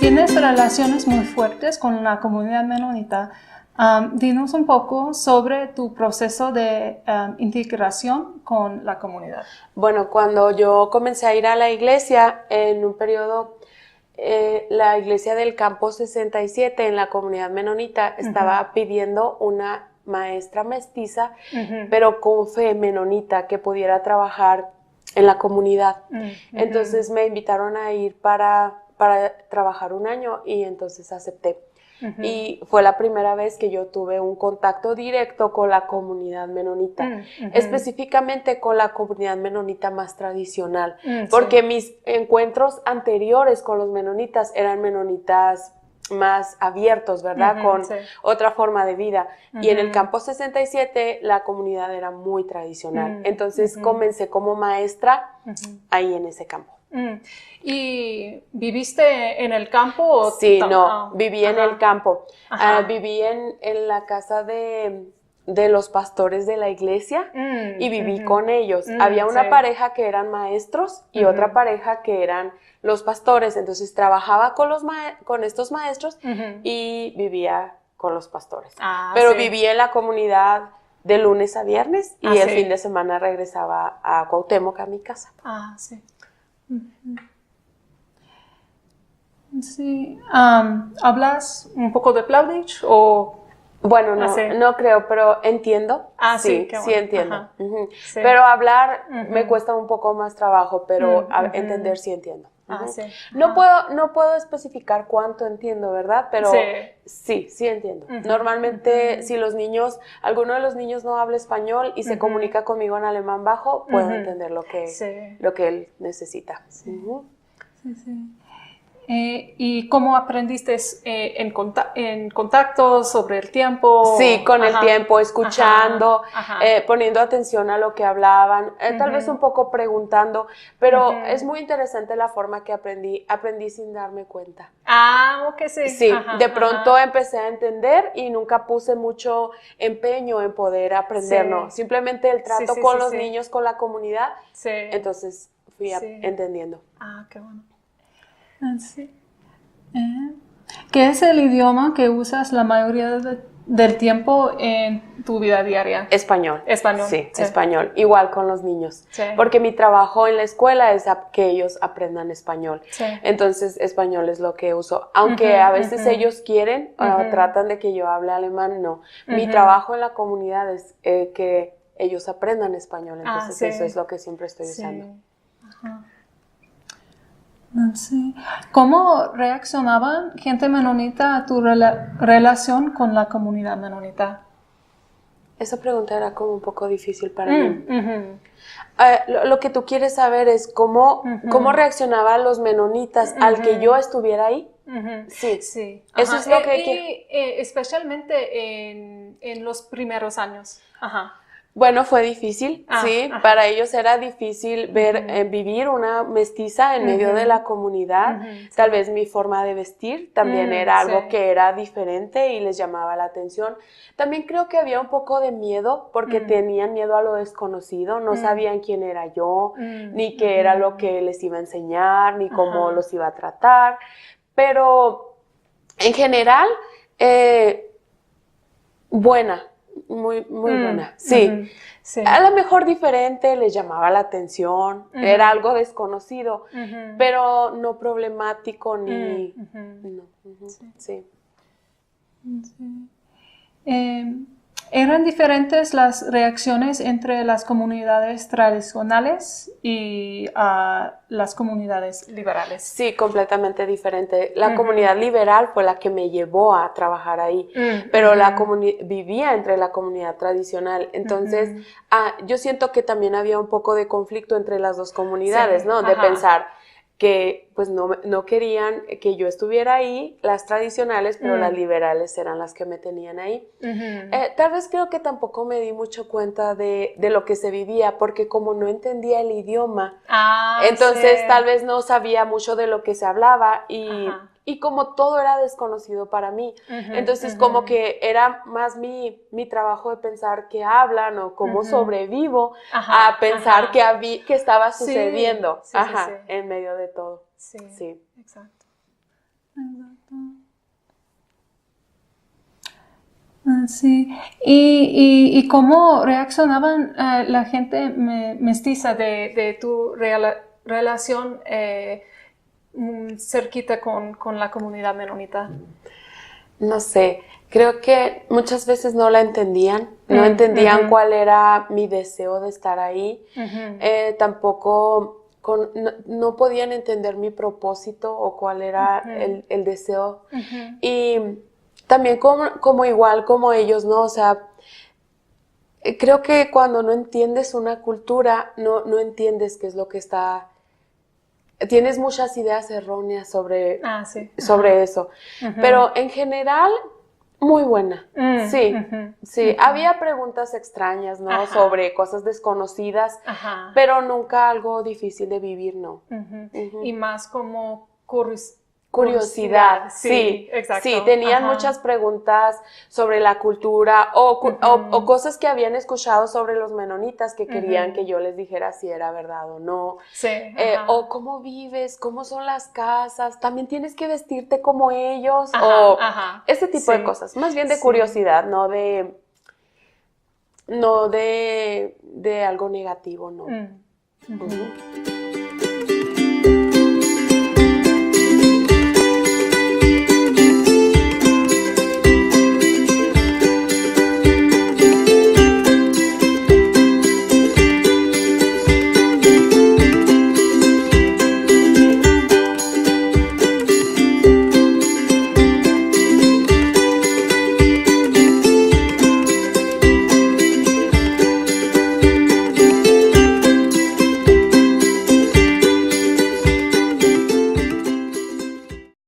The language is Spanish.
tienes relaciones muy fuertes con la comunidad menonita. Dinos un poco sobre tu proceso de integración con la comunidad. Bueno, cuando yo comencé a ir a la iglesia, en un periodo, la iglesia del Campo 67 en la comunidad menonita estaba pidiendo una maestra mestiza, pero con fe menonita, que pudiera trabajar en la comunidad. Entonces me invitaron a ir para trabajar un año y entonces acepté. Y fue la primera vez que yo tuve un contacto directo con la comunidad menonita, específicamente con la comunidad menonita más tradicional, porque mis encuentros anteriores con los menonitas eran menonitas más abiertos, ¿verdad? Con otra forma de vida. Y en el Campo 67 la comunidad era muy tradicional. Entonces comencé como maestra ahí en ese campo. ¿Y viviste en el campo? ¿O sí, no, viví en el campo. Viví en la casa de los pastores de la iglesia y viví con ellos. Había una pareja que eran maestros y otra pareja que eran los pastores. Entonces trabajaba con estos maestros y vivía con los pastores. Pero viví en la comunidad de lunes a viernes y el fin de semana regresaba a Cuauhtémoc, a mi casa. Sí. Sí. ¿Hablas un poco de Plaudich o...? Bueno, no creo, pero entiendo. Sí, sí entiendo. Sí. Pero hablar me cuesta un poco más trabajo, pero entender sí entiendo. No puedo especificar cuánto entiendo, ¿verdad? Pero sí entiendo. Normalmente, si alguno de los niños no habla español y se comunica conmigo en alemán bajo, puedo entender lo que él necesita. Sí. ¿Y cómo aprendiste en contacto sobre el tiempo? Sí, con el tiempo, escuchando, poniendo atención a lo que hablaban, tal vez un poco preguntando, pero es muy interesante la forma que aprendí sin darme cuenta. Ok, sí. Sí, de pronto empecé a entender y nunca puse mucho empeño en poder aprender, no, simplemente el trato con los niños, con la comunidad, entonces fui entendiendo. Qué bueno. Sí. ¿Qué es el idioma que usas la mayoría del tiempo en tu vida diaria? Español. Español. Sí, español. Igual con los niños. Porque mi trabajo en la escuela es que ellos aprendan español. Entonces, español es lo que uso. Aunque a veces ellos quieren o tratan de que yo hable alemán, no. Mi trabajo en la comunidad es que ellos aprendan español. Entonces, eso es lo que siempre estoy usando. Sí. ¿Cómo reaccionaban gente menonita a tu relación con la comunidad menonita? Esa pregunta era como un poco difícil para mí. Lo que tú quieres saber es cómo reaccionaban los menonitas al que yo estuviera ahí. Sí. Eso es lo que especialmente en los primeros años. Bueno, fue difícil, sí. Para ellos era difícil vivir una mestiza en medio de la comunidad. Tal vez mi forma de vestir también era algo que era diferente y les llamaba la atención. También creo que había un poco de miedo porque tenían miedo a lo desconocido. No sabían quién era yo, ni qué era lo que les iba a enseñar, ni cómo los iba a tratar. Pero en general, buena. Muy buena, sí. A lo mejor diferente, les llamaba la atención, era algo desconocido, pero no problemático ni... Sí. ¿Eran diferentes las reacciones entre las comunidades tradicionales y las comunidades liberales? Sí, completamente diferente. La comunidad liberal fue la que me llevó a trabajar ahí, pero vivía entre la comunidad tradicional. Entonces, yo siento que también había un poco de conflicto entre las dos comunidades, ¿no? De pensar que pues no querían que yo estuviera ahí, las tradicionales, pero las liberales eran las que me tenían ahí. Tal vez creo que tampoco me di mucho cuenta de lo que se vivía, porque como no entendía el idioma, entonces tal vez no sabía mucho de lo que se hablaba y como todo era desconocido para mí, entonces como que era más mi trabajo de pensar qué hablan o cómo sobrevivo a pensar que estaba sucediendo en medio de todo. Sí, exacto. Exacto. Sí. ¿Y cómo reaccionaban la gente mestiza de tu relación cerquita con la comunidad menonita? No sé, creo que muchas veces no la entendían, no entendían cuál era mi deseo de estar ahí, tampoco no podían entender mi propósito o cuál era el deseo. Y también como igual como ellos, ¿no? O sea, creo que cuando no entiendes una cultura, no entiendes qué es lo que está. Tienes muchas ideas erróneas sobre eso. Pero en general, muy buena. Sí. Había preguntas extrañas, ¿no? Sobre cosas desconocidas, pero nunca algo difícil de vivir, ¿no. Y más como curiosidad, sí, exacto. Sí, tenían muchas preguntas sobre la cultura o cosas que habían escuchado sobre los menonitas que querían que yo les dijera si era verdad o no. Sí, o cómo vives, cómo son las casas, también tienes que vestirte como ellos, ese tipo de cosas, más bien de curiosidad, no de algo negativo, ¿no?